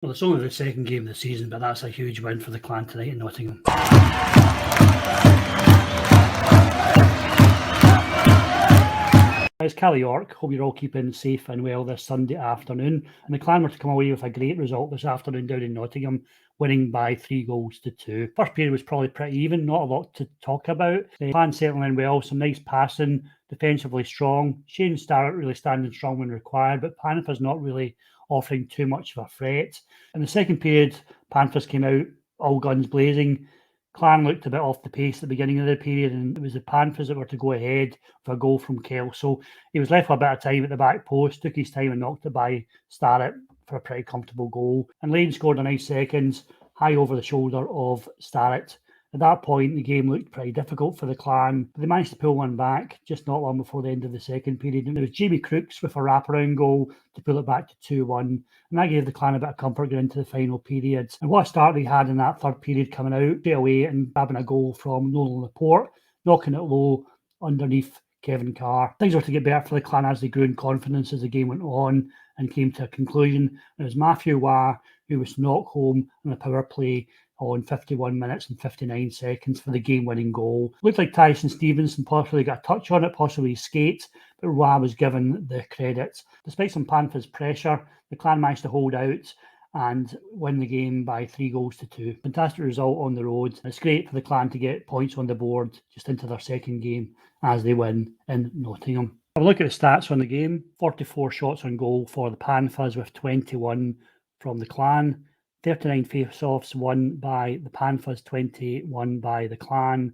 Well, it's only the second game of the season, but that's a huge win for the Clan tonight in Nottingham. It's Cali York. Hope you're all keeping safe and well this Sunday afternoon. And the Clan were to come away with a great result this afternoon down in Nottingham, winning by 3-2. First period was probably pretty even, not a lot to talk about. The Clan settling in well, some nice passing, defensively strong. Shane Starrett really standing strong when required, but Panthers not really offering too much of a threat. In the second period, Panthers came out all guns blazing. Clan looked a bit off the pace at the beginning of the period, and it was the Panthers that were to go ahead with a goal from Kell. So he was left with a bit of time at the back post, took his time and knocked it by Starrett for a pretty comfortable goal. And Lane scored a nice second, high over the shoulder of Starrett. At that point, the game looked pretty difficult for the Clan, but they managed to pull one back just not long before the end of the second period. And it was Jamie Crooks with a wraparound goal to pull it back to 2-1. And that gave the Clan a bit of comfort going into the final period. And what a start they had in that third period, coming out straight away and grabbing a goal from Nolan Laporte, knocking it low underneath Kevin Carr. Things were to get better for the Clan as they grew in confidence as the game went on and came to a conclusion. It was Matthew Wah who was to knock home on a power play on 51 minutes and 59 seconds for the game-winning goal. Looked like Tyson Stevenson possibly got a touch on it, possibly skate, but Wah was given the credit. Despite some Panthers pressure, the Clan managed to hold out and win the game by 3-2. Fantastic result on the road. It's great for the Clan to get points on the board just into their second game as they win in Nottingham. Have a look at the stats on the game. 44 shots on goal for the Panthers with 21 from the Clan. 39 face-offs won by the Panthers, 21 by the Clan.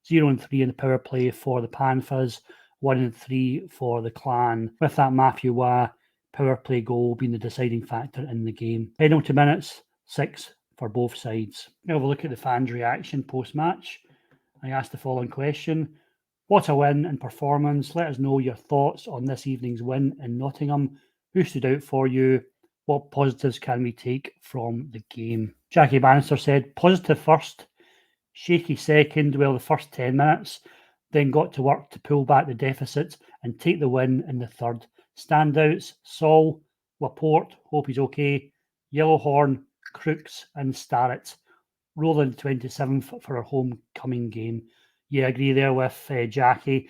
0-3 in the power play for the Panthers, 1-3 for the Clan. With that Matthew Wah power play goal being the deciding factor in the game. Penalty minutes, 6 for both sides. Now have a look at the fans' reaction post-match. I asked the following question. What a win and performance. Let us know your thoughts on this evening's win in Nottingham. Who stood out for you? What positives can we take from the game? Jackie Bannister said, positive first, shaky second, the first 10 minutes, then got to work to pull back the deficit and take the win in the third. Standouts, Saul, Laporte, hope he's okay, Yellowhorn, Crooks and Starrett. Rolling 27th for our homecoming game. Yeah, I agree there with Jackie.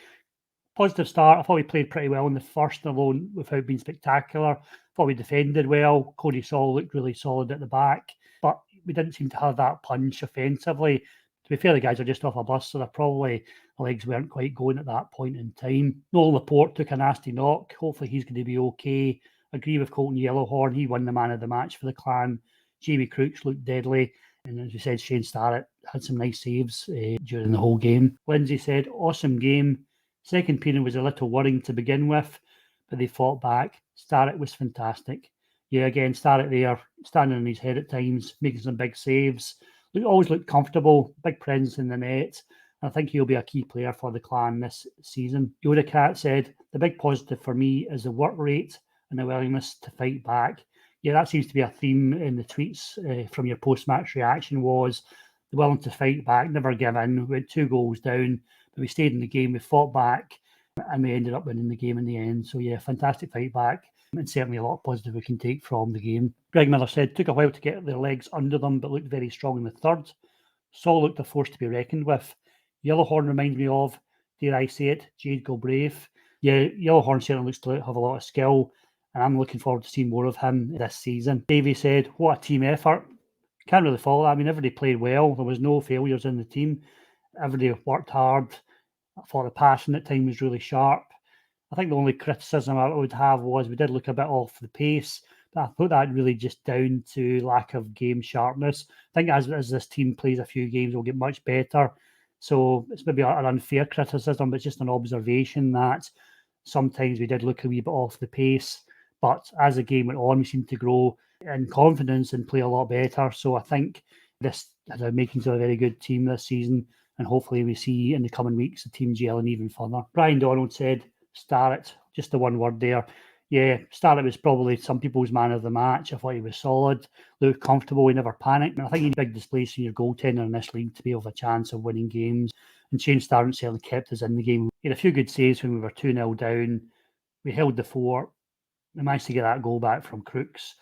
Positive start. I thought we played pretty well in the first, alone without being spectacular. I thought we defended well. Cody Saul looked really solid at the back, but we didn't seem to have that punch offensively. To be fair, the guys are just off a bus, so the legs weren't quite going at that point in time. Nolan Laporte took a nasty knock. Hopefully he's going to be okay. Agree with Colton Yellowhorn. He won the man of the match for the Clan. Jamie Crooks looked deadly. And as we said, Shane Starrett had some nice saves during the whole game. Lindsay said, awesome game. Second period was a little worrying to begin with, but they fought back. Starrett was fantastic. Yeah, again, Starrett there, standing on his head at times, making some big saves. Always looked comfortable, big presence in the net. I think he'll be a key player for the Clan this season. Yoda Cat said, the big positive for me is the work rate and the willingness to fight back. Yeah, that seems to be a theme in the tweets from your post-match reaction was the willing to fight back, never give in. We had 2 goals down, but we stayed in the game, we fought back, and we ended up winning the game in the end. So yeah, fantastic fight back, and certainly a lot of positive we can take from the game. Greg Miller said, took a while to get their legs under them, but looked very strong in the third. Saul looked a force to be reckoned with. Yellowhorn reminds me of, dare I say it, Jade Galbraith. Yeah, Yellowhorn certainly looks to have a lot of skill, and I'm looking forward to seeing more of him this season. Davey said, what a team effort. Can't really follow that. I mean, everybody played well. There was no failures in the team. Everybody worked hard. I thought the passing at times was really sharp. I think the only criticism I would have was we did look a bit off the pace, but I put that really just down to lack of game sharpness. I think as this team plays a few games, we'll get much better. So it's maybe an unfair criticism, but it's just an observation that sometimes we did look a wee bit off the pace. But as the game went on, we seemed to grow in confidence and play a lot better. So I think this has a makings of a very good team this season. And hopefully we see in the coming weeks the team gelling even further. Brian Donald said, Starrett, just the one word there. Yeah, Starrett was probably some people's man of the match. I thought he was solid, looked comfortable, he never panicked. And I think he need big displays from your goaltender in this league to be able to have a chance of winning games. And Shane Starrett certainly kept us in the game. He had a few good saves when we were 2-0 down. We held the fort. We managed to get that goal back from Crooks.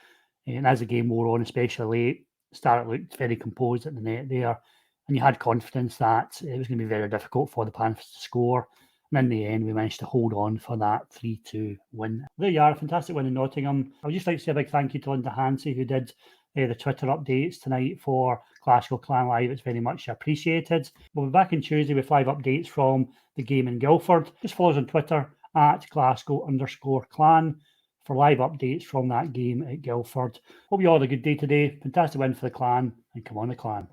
And as the game wore on, especially late, Starrett looked very composed at the net there, and you had confidence that it was going to be very difficult for the Panthers to score. And in the end, we managed to hold on for that 3-2 win. There you are, a fantastic win in Nottingham. I would just like to say a big thank you to Linda Hansey, who did the Twitter updates tonight for Glasgow Clan Live. It's very much appreciated. We'll be back on Tuesday with 5 updates from the game in Guildford. Just follow us on Twitter at Glasgow_Clan for live updates from that game at Guildford. Hope you all had a good day today. Fantastic win for the Clan, and come on the Clan.